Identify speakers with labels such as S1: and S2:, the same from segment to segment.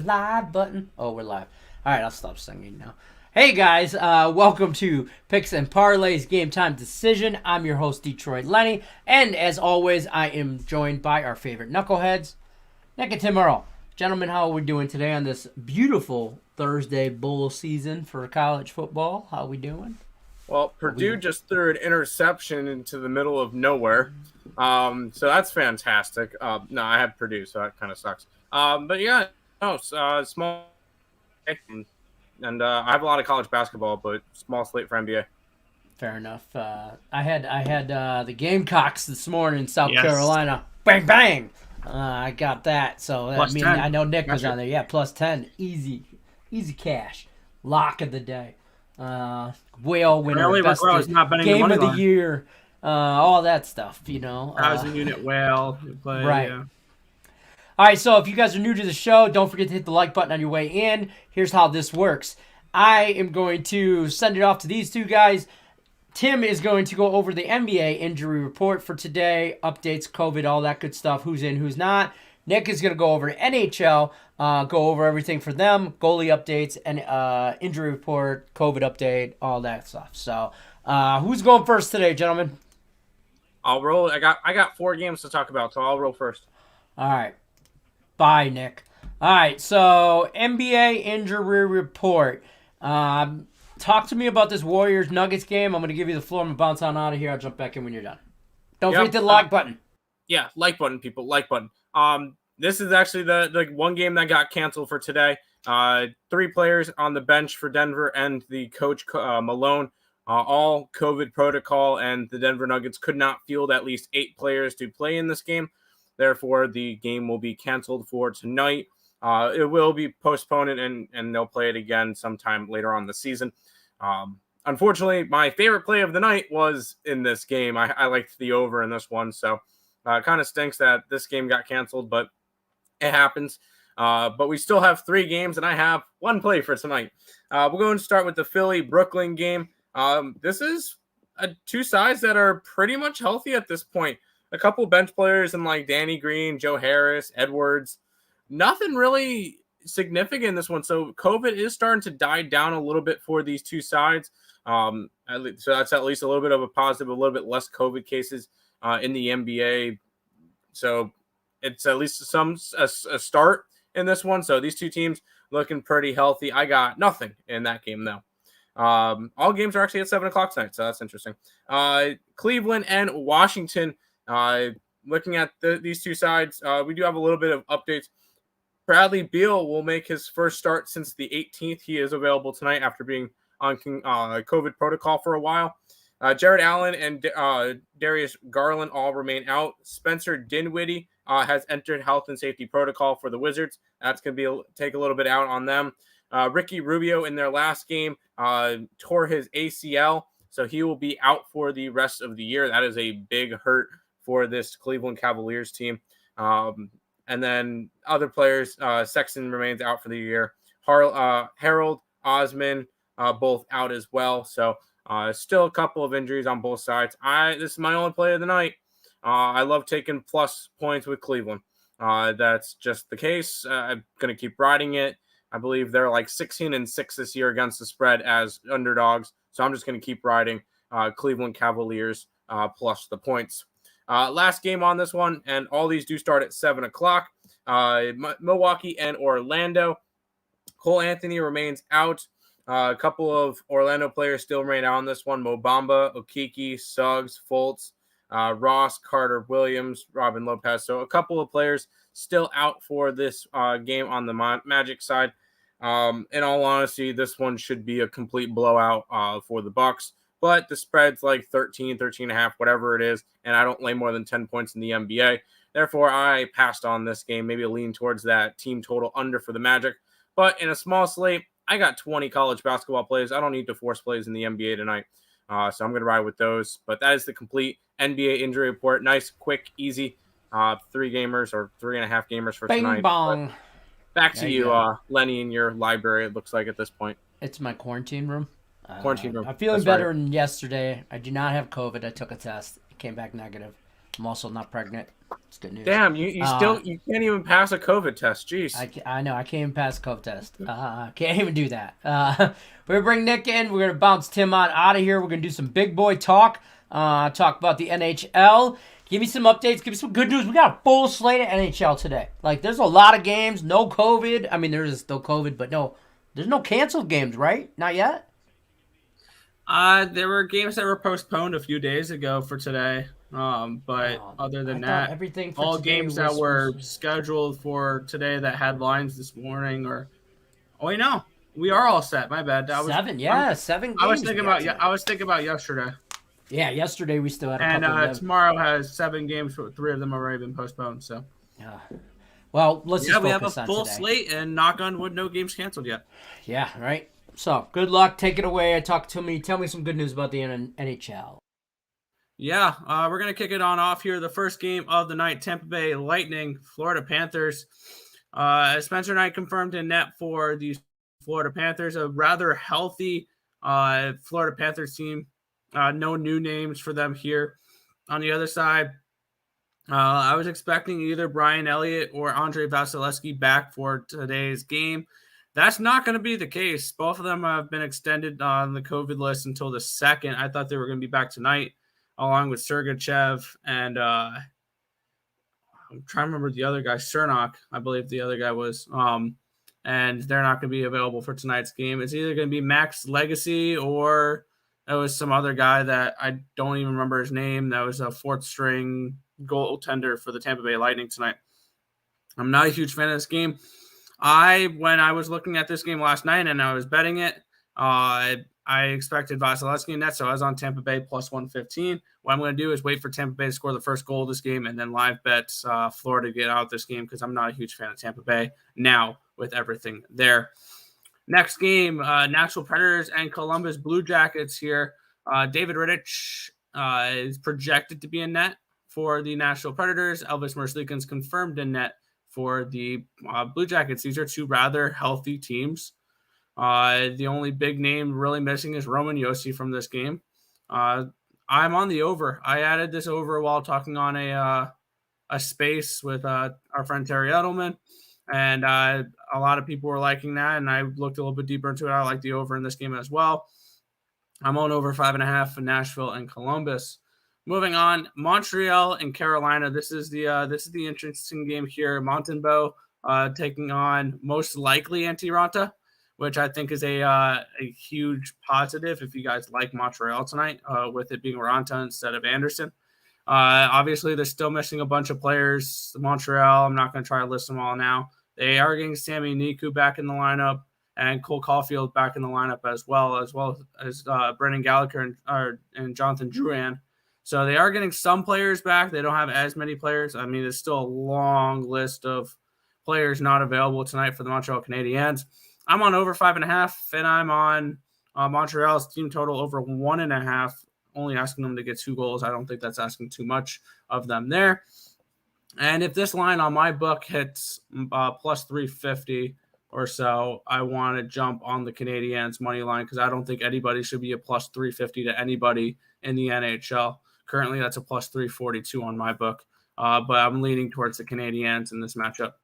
S1: Live button. Oh, we're live. All right, I'll stop singing now. Hey guys, welcome to Picks and Parlays Game Time Decision. I'm your host, Detroit Lenny, and as always, I am joined by our favorite knuckleheads, Nick and Tim Earl. Gentlemen, how are we doing today on this beautiful Thursday bowl season for college football? How are we doing?
S2: Well, Purdue just threw an interception into the middle of nowhere. So that's fantastic. No, I have Purdue, so that kind of sucks. But yeah, no, small. And I have a lot of college basketball, but small slate for NBA.
S1: Fair enough. I had the Gamecocks this morning in South
S3: Yes.
S1: Carolina. Bang bang. I got that. So
S3: Plus
S1: I mean,
S3: 10.
S1: I know Nick was
S3: Gotcha.
S1: on there. Yeah, plus 10, easy cash, lock of the day. Whale winner,
S3: Really
S1: best
S3: regret not betting the
S1: game
S3: money
S1: of the
S3: line.
S1: year, all that stuff. You know.
S3: 1,000-unit whale. Play,
S1: right.
S3: Yeah.
S1: All right, so if you guys are new to the show, don't forget to hit the like button on your way in. Here's how this works. I am going to send it off to these two guys. Tim is going to go over the NBA injury report for today, updates, COVID, all that good stuff, who's in, who's not. Nick is going to go over NHL, go over everything for them, goalie updates, and injury report, COVID update, all that stuff. So who's going first today, gentlemen?
S2: I'll roll. I got 4 games to talk about, so I'll roll first.
S1: All right. Bye, Nick. All right, so NBA injury report. Talk to me about this Warriors-Nuggets game. I'm going to give you the floor. I'm going to bounce on out of here. I'll jump back in when you're done. Don't forget the like button.
S2: Yeah, like button, people. Like button. This is actually the one game that got canceled for today. 3 players on the bench for Denver and the coach Malone. All COVID protocol, and the Denver Nuggets could not field at least 8 players to play in this game. Therefore, the game will be canceled for tonight. It will be postponed, and they'll play it again sometime later on the season. Unfortunately, my favorite play of the night was in this game. I liked the over in this one, so it kind of stinks that this game got canceled, but it happens. But we still have 3 games, and I have 1 play for tonight. We're going to start with the Philly-Brooklyn game. This is 2 sides that are pretty much healthy at this point. A couple bench players in like Danny Green, Joe Harris, Edwards. Nothing really significant in this one. So COVID is starting to die down a little bit for these 2 sides. So that's at least a little bit of a positive, a little bit less COVID cases in the NBA. So it's at least a start in this one. So these 2 teams looking pretty healthy. I got nothing in that game though. All games are actually at 7:00 tonight, so that's interesting. Cleveland and Washington. Looking at these 2 sides, we do have a little bit of updates. Bradley Beal will make his first start since the 18th. He is available tonight after being on COVID protocol for a while. Jared Allen and Darius Garland all remain out. Spencer Dinwiddie has entered health and safety protocol for the Wizards. That's going to take a little bit out on them. Ricky Rubio in their last game tore his ACL, so he will be out for the rest of the year. That is a big hurt for this Cleveland Cavaliers team. And then other players, Sexton remains out for the year. Harold, Osman, both out as well. So still a couple of injuries on both sides. This is my only play of the night. I love taking plus points with Cleveland. That's just the case. I'm going to keep riding it. I believe they're like 16-6 this year against the spread as underdogs. So I'm just going to keep riding Cleveland Cavaliers plus the points. Last game on this one, and all these do start at 7:00. Milwaukee and Orlando. Cole Anthony remains out. A couple of Orlando players still remain out on this one. Mo Bamba, Okeke, Suggs, Fultz, Ross, Carter, Williams, Robin Lopez. So a couple of players still out for this game on the Magic side. In all honesty, this one should be a complete blowout for the Bucks. But the spread's like 13 and a half, whatever it is, and I don't lay more than 10 points in the NBA. Therefore, I passed on this game, maybe lean towards that team total under for the Magic. But in a small slate, I got 20 college basketball plays. I don't need to force plays in the NBA tonight, so I'm going to ride with those. But that is the complete NBA injury report. Nice, quick, easy 3 gamers or 3.5 gamers for
S1: Bing
S2: tonight.
S1: bong.
S2: But back to you, Lenny, in your library, it looks like at this point.
S1: It's my quarantine room.
S2: Quarantine room.
S1: I'm feeling
S2: That's
S1: better
S2: right.
S1: than yesterday. I do not have COVID. I took a test. It came back negative. I'm also not pregnant. It's good news.
S2: Damn, you can't even pass a COVID test. Jeez.
S1: I know. I can't even pass the COVID test. Can't even do that. We're going to bring Nick in. We're going to bounce Tim on out of here. We're going to do some big boy talk. Talk about the NHL. Give me some updates. Give me some good news. We got a full slate of NHL today. Like, there's a lot of games. No COVID. I mean, there is still COVID, but there's no canceled games, right? Not yet?
S3: There were games that were postponed a few days ago for today. But other than that,
S1: everything for
S3: all
S1: today
S3: games that were scheduled for today that had lines this morning we are all set. My bad.
S1: Seven games.
S3: I was thinking about yesterday.
S1: Yeah, yesterday we still had a couple of them.
S3: Tomorrow has 7 games, but 3 of them have already been postponed. So,
S1: well, let's just
S3: we have
S1: focus
S3: a
S1: on
S3: full
S1: today.
S3: slate, and knock on wood, no games canceled yet.
S1: Yeah, right. So, good luck. Take it away. Tell me some good news about the NHL.
S3: Yeah, we're going to kick it off here. The first game of the night, Tampa Bay Lightning, Florida Panthers. Spencer Knight confirmed in net for the Florida Panthers, a rather healthy Florida Panthers team. No new names for them here. On the other side, I was expecting either Brian Elliott or Andrei Vasilevsky back for today's game. That's not going to be the case. Both of them have been extended on the COVID list until the 2nd. I thought they were going to be back tonight, along with Sergachev and I'm trying to remember the other guy, Cernak, I believe the other guy was. And they're not going to be available for tonight's game. It's either going to be Max Legacy or it was some other guy that I don't even remember his name. That was a 4th-string goaltender for the Tampa Bay Lightning tonight. I'm not a huge fan of this game. When I was looking at this game last night and I was betting it, I expected Vasilevsky in net, so I was on Tampa Bay plus 115. What I'm going to do is wait for Tampa Bay to score the first goal of this game and then live bet Florida to get out of this game because I'm not a huge fan of Tampa Bay now with everything there. Next game, Nashville Predators and Columbus Blue Jackets here. David Rittich is projected to be in net for the Nashville Predators. Elvis Merzlikins confirmed in net for the Blue Jackets. These are 2 rather healthy teams. The only big name really missing is Roman Josi from this game. I'm on the over. I added this over while talking on a space with our friend Terry Edelman. And a lot of people were liking that, and I looked a little bit deeper into it. I like the over in this game as well. I'm on over 5.5 for Nashville and Columbus. Moving on, Montreal and Carolina. This is the interesting game here. Montembeault taking on most likely Antti Raanta, which I think is a huge positive if you guys like Montreal tonight, with it being Raanta instead of Anderson. Obviously, they're still missing a bunch of players. Montreal, I'm not going to try to list them all now. They are getting Sammy Niku back in the lineup and Cole Caulfield back in the lineup as well as Brendan Gallagher and Jonathan Drouin. So they are getting some players back. They don't have as many players. I mean, there's still a long list of players not available tonight for the Montreal Canadiens. I'm on over 5.5, and I'm on Montreal's team total over 1.5. Only asking them to get 2 goals. I don't think that's asking too much of them there. And if this line on my book hits plus 350 or so, I want to jump on the Canadiens money line because I don't think anybody should be a plus 350 to anybody in the NHL. Currently, that's a plus 342 on my book, but I'm leaning towards the Canadiens in this matchup.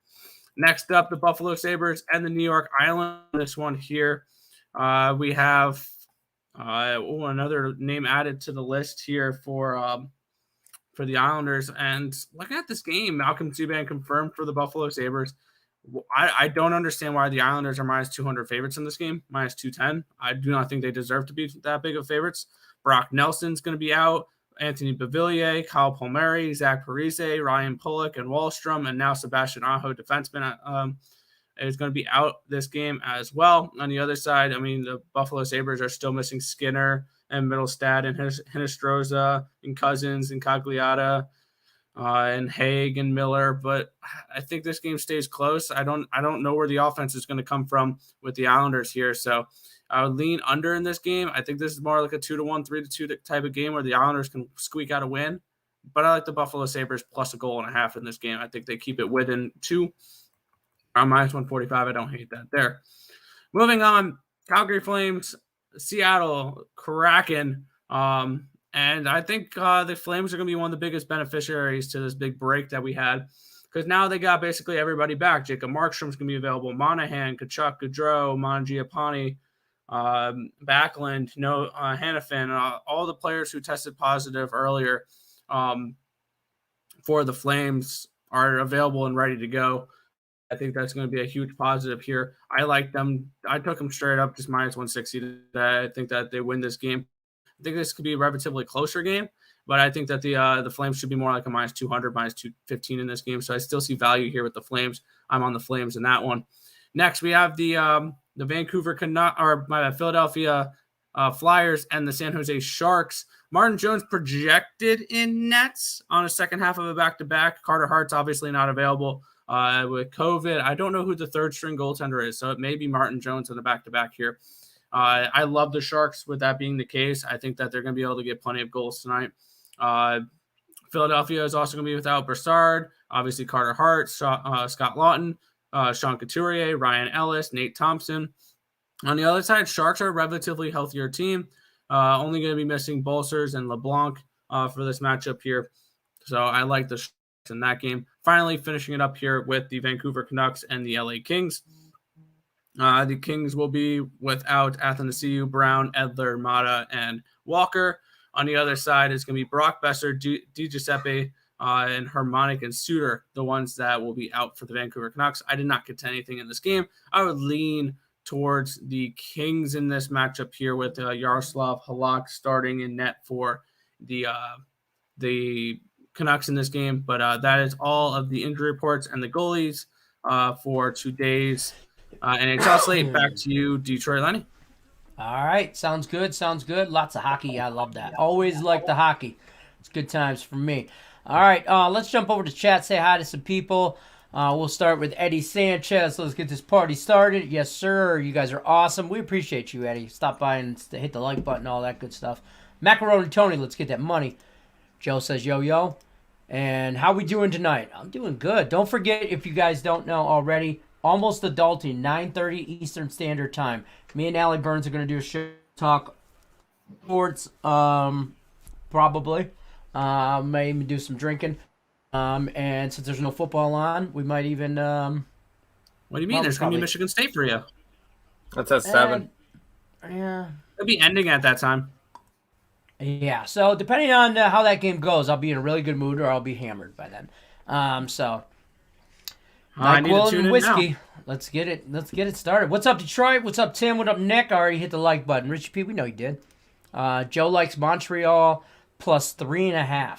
S3: Next up, the Buffalo Sabres and the New York Islanders. This one here, we have another name added to the list here for the Islanders. And looking at this game, Malcolm Subban confirmed for the Buffalo Sabres. I don't understand why the Islanders are minus 200 favorites in this game, minus 210. I do not think they deserve to be that big of favorites. Brock Nelson's going to be out. Anthony Beauvillier, Kyle Palmieri, Zach Parise, Ryan Pulock, and Wallstrom, and now Sebastian Aho, defenseman, is going to be out this game as well. On the other side, I mean, the Buffalo Sabres are still missing Skinner and Middlestad and Hinestroza and Cousins and Cagliata and Haig and Miller. But I think this game stays close. I don't know where the offense is going to come from with the Islanders here. So I would lean under in this game. I think this is more like a 2-1, 3-2 type of game where the Islanders can squeak out a win. But I like the Buffalo Sabres plus 1.5 goals in this game. I think they keep it within 2. Around minus 145. I don't hate that there. Moving on, Calgary Flames, Seattle Kraken. And I think the Flames are going to be one of the biggest beneficiaries to this big break that we had, because now they got basically everybody back. Jacob Markstrom's going to be available. Monahan, Kachuk, Gaudreau, Mangiapane, Backlund, Hannafin, all the players who tested positive earlier for the Flames are available and ready to go. I think that's going to be a huge positive here. I like them. I took them straight up, just minus 160 today. I think that they win this game. I think this could be a relatively closer game, but I think that the Flames should be more like a minus 200, minus 215 in this game. So I still see value here with the Flames. I'm on the Flames in that one. Next, we have the Vancouver Philadelphia Flyers and the San Jose Sharks. Martin Jones projected in nets on a second half of a back-to-back. Carter Hart's obviously not available with COVID. I don't know who the third string goaltender is, so it may be Martin Jones in the back-to-back here. I love the Sharks with that being the case. I think that they're going to be able to get plenty of goals tonight. Philadelphia is also going to be without Brassard, obviously Carter Hart, Scott Lawton, Sean Couturier, Ryan Ellis, Nate Thompson. On the other side, Sharks are a relatively healthier team. Only going to be missing Bolsers and LeBlanc for this matchup here. So I like the Sharks in that game. Finally, finishing it up here with the Vancouver Canucks and the LA Kings. The Kings will be without Athanasiou, Brown, Edler, Mata, and Walker. On the other side is going to be Brock Besser, Di Giuseppe, and Harmonic and Suter, the ones that will be out for the Vancouver Canucks. I did not get to anything in this game. I would lean towards the Kings in this matchup here with Yaroslav Halak starting in net for the Canucks in this game. But that is all of the injury reports and the goalies for today's NHL slate. Back to you, Detroit Lenny.
S1: All right, sounds good. Lots of hockey. I love that. Always like the hockey. It's good times for me. All right, let's jump over to chat, say hi to some people. We'll start with Eddie Sanchez. Let's get this party started. Yes, sir. You guys are awesome. We appreciate you, Eddie. Stop by and hit the like button, all that good stuff. Macaroni Tony, let's get that money. Joe says, yo. And how we doing tonight? I'm doing good. Don't forget, if you guys don't know already, Almost Adulting, 9:30 Eastern Standard Time. Me and Allie Burns are going to do a show, talk sports, probably. May even do some drinking. And since there's no football on, we might even...
S3: what do you mean? There's going to be Michigan State for you.
S2: That's at 7.
S1: Yeah.
S3: It'll be ending at that time.
S1: Yeah, so depending on how that game goes, I'll be in a really good mood or I'll be hammered by then.
S3: I need to tune in
S1: whiskey.
S3: now.
S1: Let's get it started. What's up, Detroit? What's up, Tim? What up, Nick? I already hit the like button. Richie P, we know you did. Joe likes Montreal plus 3.5.
S3: I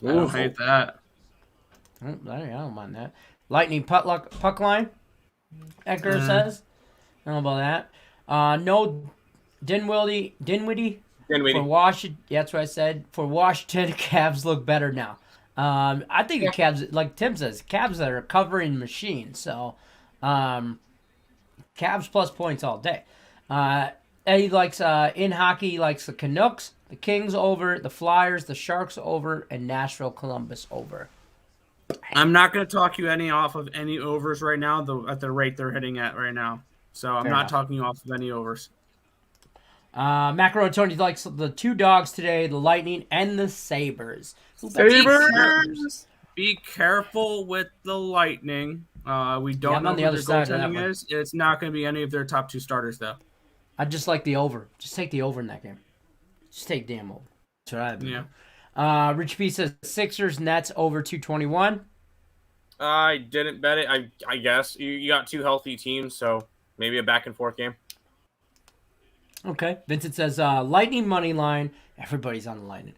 S3: don't hate that.
S1: I don't mind that. Lightning puck line. Edgar says. I don't know about that. No Dinwiddie. For Washington. Yeah, that's what I said. For Washington, Cavs look better now. I think the Cavs, like Tim says, Cavs are a covering machine. So, Cavs plus points all day. Eddie likes, in hockey, he likes the Canucks, the Kings over, the Flyers, the Sharks over, and Nashville Columbus over.
S3: I'm not going to talk you any off of any overs right now, at the rate they're hitting at right now. So I'm not talking you off of any overs.
S1: Macaroni Tony likes the two dogs today, the Lightning and the Sabres.
S3: Sabres! Be careful with the Lightning. We don't know who their goaltending is. It's not going to be any of their top 2 starters, though.
S1: I just like the over. Just take the over in that game. Just take damn over. That's what I've been doing. Rich P says Sixers Nets over 221.
S2: I didn't bet it. I guess you got 2 healthy teams, so maybe a back and forth game.
S1: Okay. Vincent says Lightning money line. Everybody's on the Lightning.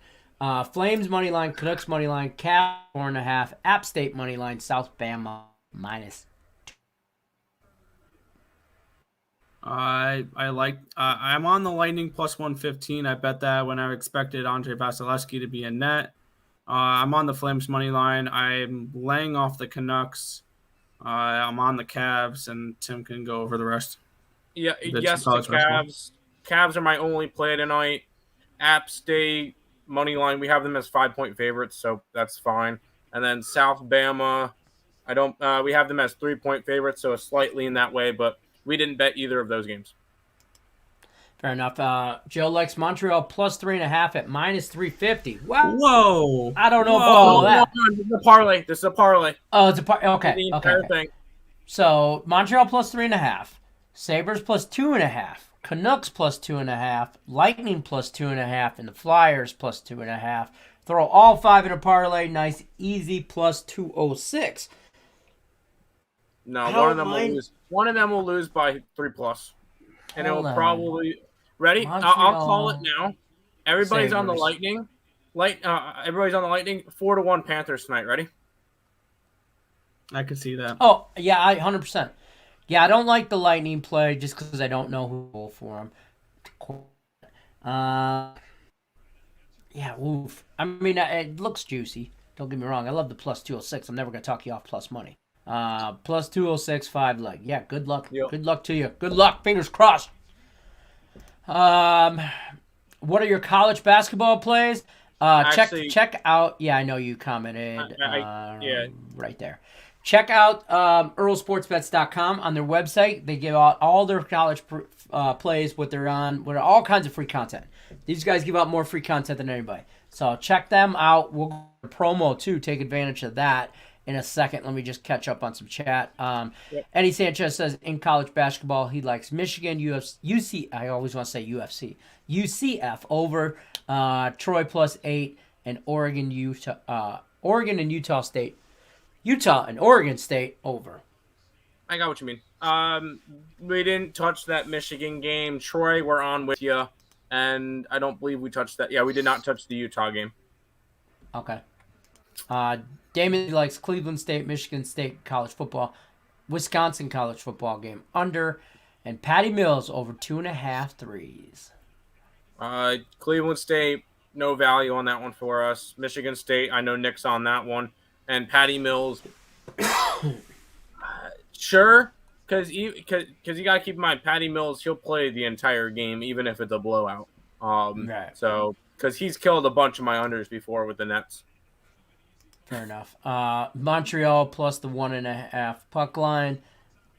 S1: Flames money line. Canucks money line. Cap 4.5. App State money line. South Bama minus.
S3: I'm on the Lightning plus 115. I bet that when I expected Andre Vasilevsky to be in net. I'm on the Flames money line. I'm laying off the Canucks. I'm on the Cavs, and Tim can go over the rest.
S2: Yeah, yes, the Cavs. Cavs are my only play tonight. App State money line. We have them as 5-point favorites, so that's fine. And then South Bama, we have them as 3-point favorites, so slightly in that way, but we didn't bet either of those games.
S1: Fair enough. Joe likes Montreal plus 3.5 at minus 350. Wow.
S3: Whoa.
S1: I don't know about
S3: Whoa.
S1: all that.
S2: This is a parlay. This is a parlay.
S1: Oh, it's a okay.
S2: The
S1: Okay.
S2: entire thing.
S1: So Montreal plus 3.5, Sabres plus 2.5, Canucks plus 2.5, Lightning plus 2.5, and the Flyers plus 2.5. Throw all 5 in a parlay. Nice, easy plus 206.
S2: No, one of them will lose. One of them will lose by 3+, and it will probably ready. I'll call it now. Everybody's on the Lightning. Everybody's on the Lightning. 4-1 Panthers tonight. Ready?
S3: I could see that.
S1: Oh yeah, 100%. Yeah, I don't like the Lightning play just because I don't know who will go for them. Yeah, oof. I mean, it looks juicy. Don't get me wrong. I love the plus 206. I'm never gonna talk you off plus money. Plus 206, 5 leg. Yeah, good luck.
S2: Yep.
S1: Good luck to you. Good luck. Fingers crossed. What are your college basketball plays? Check out. Yeah, I know you commented.
S2: Yeah,
S1: right there. Check out earlsportsbets.com on their website. They give out all their college plays, what they're on, with all kinds of free content. These guys give out more free content than anybody. So check them out. We'll go to promo too. Take advantage of that in a second. Let me just catch up on some chat. Eddie Sanchez says in college basketball he likes Michigan, UC. I always want to say UFC. UCF over Troy plus 8 and Oregon, Oregon and Utah State. Utah and Oregon State over.
S2: I got what you mean. We didn't touch that Michigan game. Troy, we're on with you, and I don't believe we touched that. Yeah, we did not touch the Utah game.
S1: Okay. Damon likes Cleveland State, Michigan State college football, Wisconsin college football game under, and Patty Mills over 2.5 threes.
S2: Cleveland State, no value on that one for us. Michigan State, I know Nick's on that one. And Patty Mills, sure, because you got to keep in mind, Patty Mills, he'll play the entire game, even if it's a blowout.
S1: Right.
S2: So, because he's killed a bunch of my unders before with the Nets.
S1: Fair enough. Montreal plus the 1.5 puck line.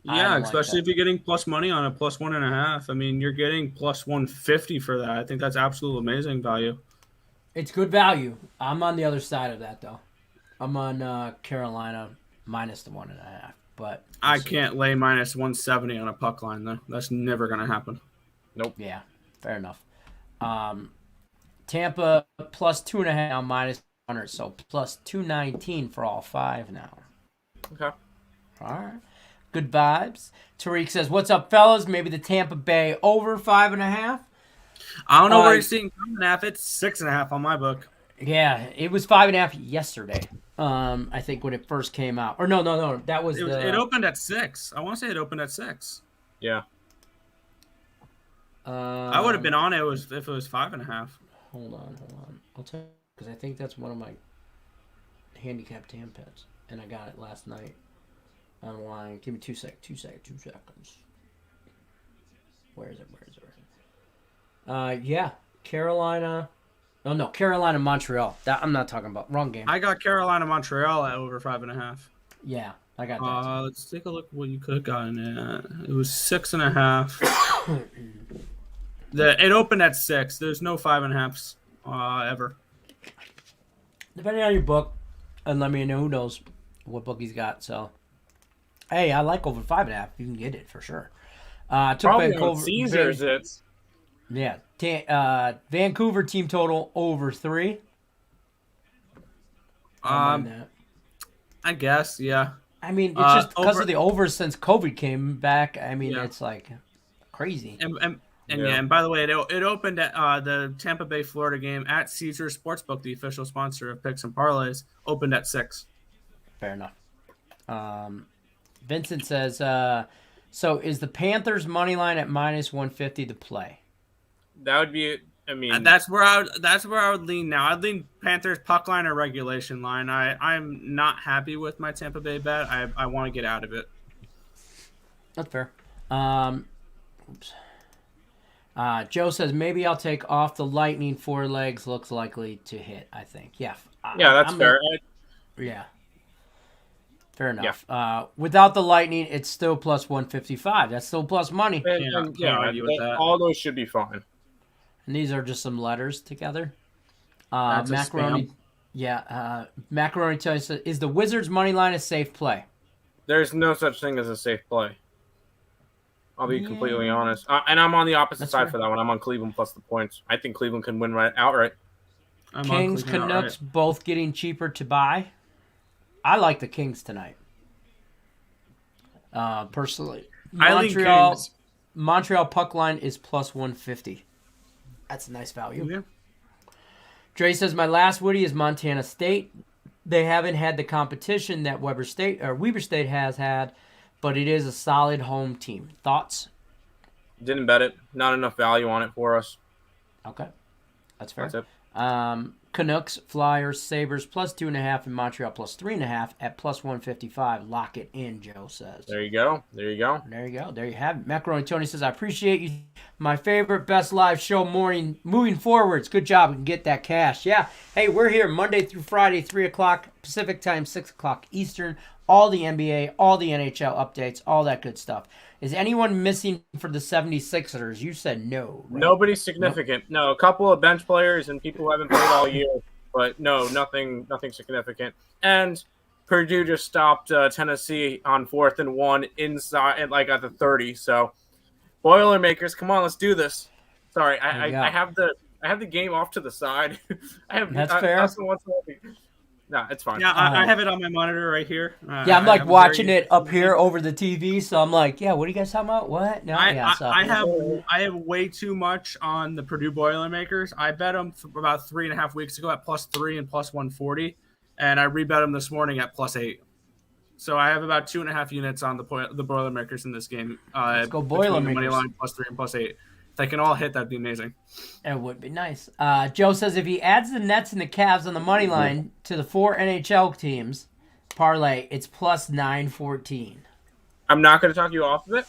S3: Yeah, especially if you're getting plus money on a plus 1.5. I mean, you're getting plus 150 for that. I think that's absolute amazing value.
S1: It's good value. I'm on the other side of that, though. I'm on Carolina minus the 1.5, but
S3: I can't lay minus 170 on a puck line though. That's never gonna happen.
S2: Nope.
S1: Yeah, fair enough. Tampa plus 2.5 now minus 100, so plus 219 for all 5 now.
S2: Okay.
S1: All right. Good vibes. Tariq says, "What's up, fellas? Maybe the Tampa Bay over 5.5."
S3: I don't know where you're seeing 5.5. It's 6.5 on my book.
S1: Yeah, it was 5.5 yesterday. I think when it first came out. Or no. That was
S3: it opened at 6. I want to say it opened at 6.
S2: Yeah.
S3: I would have been on it if it was 5.5.
S1: Hold on. I'll tell you because I think that's one of my handicap tampons, and I got it last night online. Give me 2 seconds. Where is it? Yeah, Carolina. Oh no, Carolina, Montreal. That I'm not talking about. Wrong game.
S3: I got Carolina, Montreal at over 5.5.
S1: Yeah, I got that.
S3: Let's take a look what you could have gotten at. It was 6.5. It opened at 6. There's no 5.5s ever.
S1: Depending on your book, and let me know who knows what book he's got. So, hey, I like over 5.5. You can get it for sure. Took
S2: Probably
S1: Vancouver.
S2: on Caesars, it's...
S1: Yeah. Vancouver team total over 3.
S3: I guess, yeah.
S1: I mean, it's just because of the overs since COVID came back. I mean, it's like crazy.
S3: And by the way, it opened at the Tampa Bay, Florida game at Caesars Sportsbook, the official sponsor of Picks and Parlays, opened at 6.
S1: Fair enough. Vincent says, so is the Panthers money line at minus 150 to play?
S2: That would be, I mean,
S3: that's where I would lean now. I'd lean Panthers puck line or regulation line. I'm not happy with my Tampa Bay bet. I want to get out of it.
S1: That's fair. Joe says maybe I'll take off the Lightning. 4 legs looks likely to hit. I think. Yeah.
S2: Yeah, that's fair.
S1: Yeah. Fair enough. Without the Lightning, it's still plus 155. That's still plus money.
S3: Can't argue with that.
S2: All those should be fine.
S1: And these are just some letters together.
S3: That's a
S1: Macaroni.
S3: spam.
S1: Yeah. Macaroni tells us, is the Wizards money line a safe play?
S2: There's no such thing as a safe play. I'll be completely honest. And I'm on the opposite side for that one. I'm on Cleveland plus the points. I think Cleveland can win outright.
S1: Kings, Canucks, both getting cheaper to buy. I like the Kings tonight. Personally. Montreal puck line is plus 150. That's a nice value.
S3: Yeah.
S1: Dre says, my last Woody is Montana State. They haven't had the competition that Weber State has had, but it is a solid home team. Thoughts?
S2: Didn't bet it. Not enough value on it for us.
S1: Okay. That's fair.
S2: That's it.
S1: Canucks, Flyers, Sabres plus 2.5 and Montreal plus 3.5 at plus 155. Lock it in, Joe says.
S2: There you go.
S1: There you go. There you have it. Macaroni Tony says, I appreciate you. My favorite, best live show morning moving forwards. Good job. We can get that cash. Yeah. Hey, we're here Monday through Friday, 3 o'clock Pacific time, 6 o'clock Eastern. All the NBA, all the NHL updates, all that good stuff. Is anyone missing for the 76ers? You said no. Right?
S2: Nobody's significant. Nope. No, a couple of bench players and people who haven't played all year. But no, nothing significant. And Purdue just stopped Tennessee on 4th and 1 inside at the 30. So Boilermakers, come on, let's do this. Sorry, I have the game off to the side.
S1: That's fair.
S2: No, it's fine.
S3: Yeah, I have it on my monitor right here.
S1: Yeah, I'm watching it up here over the TV, so I'm like, yeah, what are you guys talking about? What? No,
S3: I have way too much on the Purdue Boilermakers. I bet them about 3.5 weeks ago at plus 3 and plus 140, and I rebet them this morning at plus 8. So I have about 2.5 units on the Boilermakers in this game.
S1: Let's go Boilermakers.
S3: Money line plus 3 and plus 8. If they can all hit, that'd be amazing.
S1: It would be nice. Joe says if he adds the Nets and the Cavs on the money line to the 4 NHL teams parlay, it's plus 914.
S2: I'm not going to talk you off of it.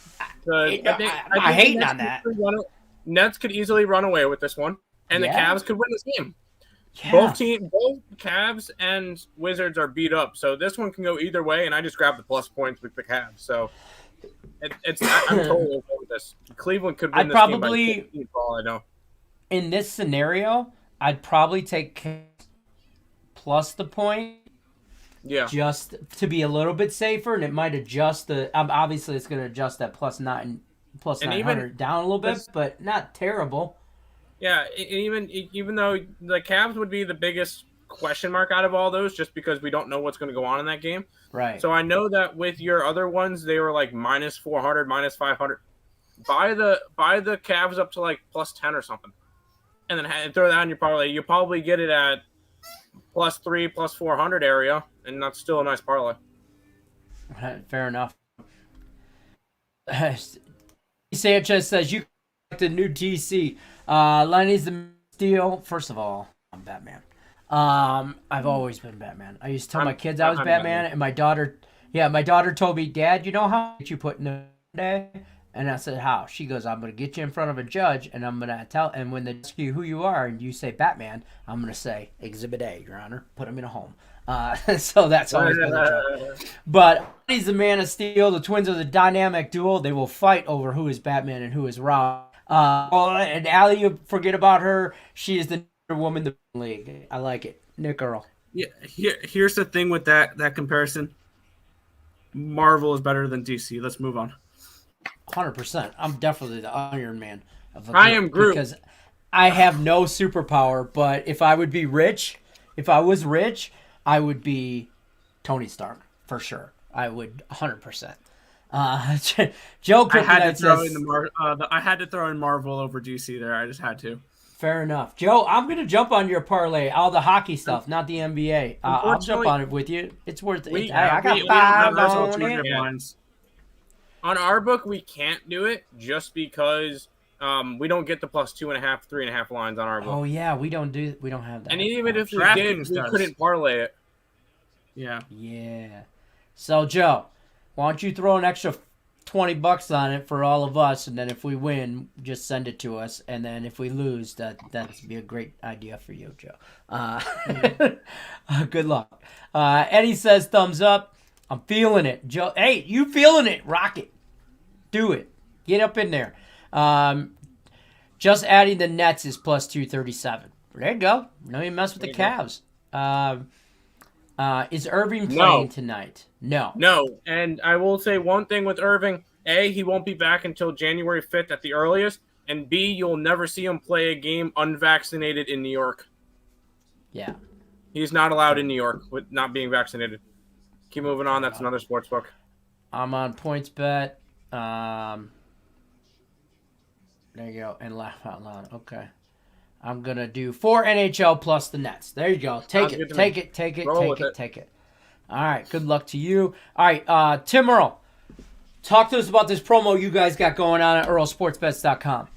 S1: I hate on that.
S2: Nets could easily run away with this one, and the Cavs could win this game. Yeah. Both Cavs and Wizards are beat up, so this one can go either way. And I just grabbed the plus points with the Cavs, so. I'm totally okay with this. Cleveland could win this game by 15 for all I know.
S1: In this scenario, I'd probably take plus the point.
S2: Yeah.
S1: Just to be a little bit safer, and it might adjust the. Obviously, it's going to adjust that plus 900 down a little bit, but not terrible.
S2: Yeah, even though the Cavs would be the biggest question mark out of all those, just because we don't know what's going to go on in that game.
S1: Right.
S2: So I know that with your other ones, they were like minus 400, minus 500. Buy the Cavs up to like plus 10 or something, and then throw that on your parlay. You probably get it at plus 3, plus 400 area, and that's still a nice parlay.
S1: Fair enough. Sanchez says you like the new DC. Lenny's the steal. First of all, I'm Batman. I've always been Batman. I used to tell my kids I was Batman, and my daughter told me, Dad, you know how you put in a day? And I said, how? She goes, I'm going to get you in front of a judge, and I'm going to tell, and when they ask you who you are, and you say Batman, I'm going to say, Exhibit A, Your Honor, put him in a home. So that's always been the joke. But he's the Man of Steel. The twins are the dynamic duo. They will fight over who is Batman and who is Robin. And Allie, you forget about her. She is the woman in the league. I like it. Nick Earl.
S3: Yeah, here's the thing with that comparison. Marvel is better than DC. Let's move on.
S1: 100%. I'm definitely the Iron Man of the
S2: I am Groot
S1: because I have no superpower. But if I was rich, I would be Tony Stark for sure. I would 100%. Joe,
S3: I had to throw in Marvel over DC there. I just had to.
S1: Fair enough. Joe, I'm going to jump on your parlay, all the hockey stuff, not the NBA. I'll jump on it with you. It's worth it. I got 5 on it.
S2: Yeah. On our book, we can't do it just because we don't get the plus 2.5, 3.5 lines on our book.
S1: Oh, yeah, we don't have that.
S2: And even if we did, we couldn't parlay it.
S3: Yeah.
S1: Yeah. So, Joe, why don't you throw an extra $20 on it for all of us, and then if we win, just send it to us, and then if we lose, that'd be a great idea for you, Joe. Good luck. Eddie says thumbs up. I'm feeling it. Joe, hey, you feeling it? Rock it. Do it. Get up in there. Just adding the Nets is plus 237. There you go. No, you mess with the Cavs. Is Irving playing tonight? No.
S2: No. And I will say one thing with Irving. A, he won't be back until January 5th at the earliest. And B, you'll never see him play a game unvaccinated in New York.
S1: Yeah.
S2: He's not allowed in New York with not being vaccinated. Keep moving on. That's another sports book.
S1: I'm on PointsBet. There you go. And laugh out loud. Okay. I'm going to do 4 NHL plus the Nets. There you go. Take it. Take it. All right. Good luck to you. All right. Tim Earl, talk to us about this promo you guys got going on at earlsportsbets.com.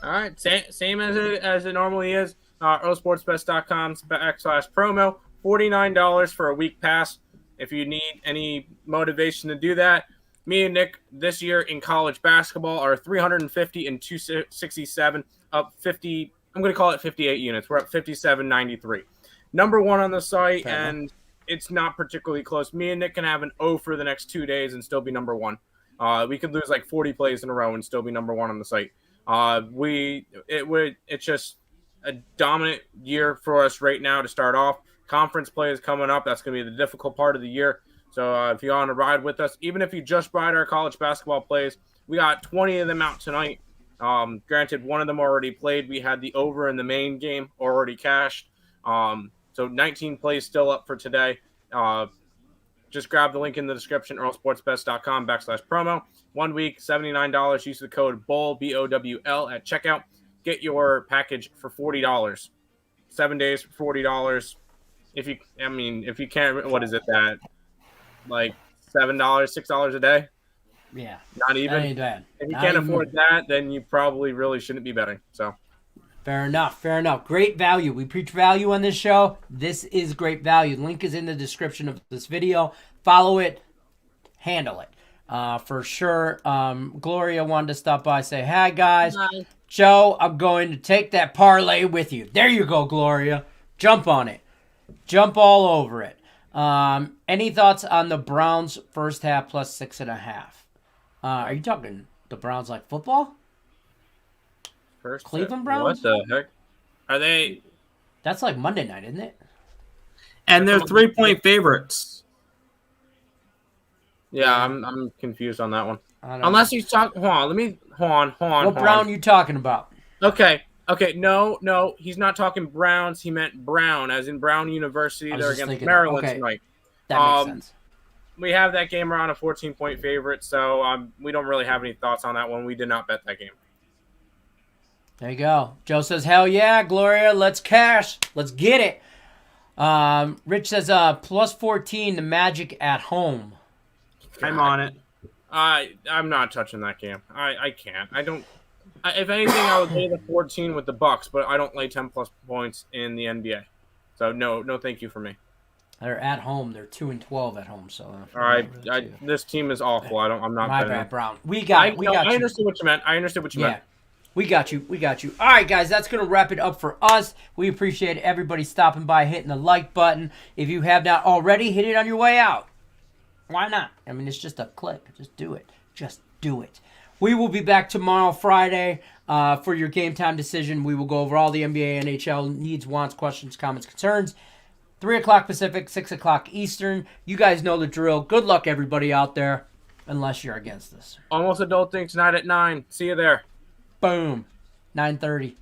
S2: All right. Same as it normally is. earlsportsbets.com/promo. $49 for a week pass. If you need any motivation to do that, me and Nick this year in college basketball are 350 and 267, up 50. I'm going to call it 58 units. We're up 57.93. Number one on the site, and it's not particularly close. Me and Nick can have an O for the next 2 days and still be number one. We could lose like 40 plays in a row and still be number one on the site. It's just a dominant year for us right now to start off. Conference play is coming up. That's going to be the difficult part of the year. So if you want to ride with us, even if you just ride our college basketball plays, we got 20 of them out tonight. Granted, one of them already played. We had the over in the main game already cashed. So 19 plays still up for today. Just grab the link in the description, earlsportsbets.com/promo. 1 week, $79. Use the code BOWL, BOWL at checkout. Get your package for $40. 7 days for $40. If you can't, what is it that? Like $7, $6 a day?
S1: Yeah.
S2: Not even.
S1: That ain't bad.
S2: If you can't afford that, then you probably really shouldn't be betting. So
S1: Fair enough. Great value. We preach value on this show. This is great value. Link is in the description of this video. Follow it. Handle it. For sure. Gloria wanted to stop by, say, hi, guys.
S4: Hi.
S1: Joe, I'm going to take that parlay with you. There you go, Gloria. Jump on it. Jump all over it. Any thoughts on the Browns first half plus 6.5? Are you talking the Browns like football?
S2: first,
S1: Cleveland Browns?
S2: What the heck? Are they?
S1: That's like Monday night, isn't it?
S3: And they're 3-point favorites.
S2: Yeah, I'm confused on that one.
S1: Unless
S2: he's talking. Hold on.
S1: What Brown you talking about?
S2: Okay. No, he's not talking Browns. He meant Brown, as in Brown University. They're against Maryland tonight.
S1: That makes sense.
S2: We have that game around a 14-point favorite, so we don't really have any thoughts on that one. We did not bet that game.
S1: There you go. Joe says, hell yeah, Gloria, let's cash. Let's get it. Rich says, plus 14, the Magic at home.
S3: I'm on it.
S2: I'm not touching that game. I can't. I don't. If anything, I would lay the 14 with the Bucks, but I don't lay 10-plus points in the NBA. So, no, thank you for me.
S1: They're at home. They're 2-12 at home. So,
S2: all right, this team is awful. I'm not.
S1: My bad, Brown. We got you.
S2: I understood what you meant.
S1: Yeah. We got you. All right, guys, that's going to wrap it up for us. We appreciate everybody stopping by, hitting the like button. If you have not already, hit it on your way out. Why not? I mean, it's just a click. Just do it. We will be back tomorrow, Friday, for your game time decision. We will go over all the NBA, NHL needs, wants, questions, comments, concerns. 3 o'clock Pacific, 6 o'clock Eastern. You guys know the drill. Good luck, everybody out there, unless you're against us.
S2: Almost Adult Things tonight at 9. See you there.
S1: Boom. 9:30.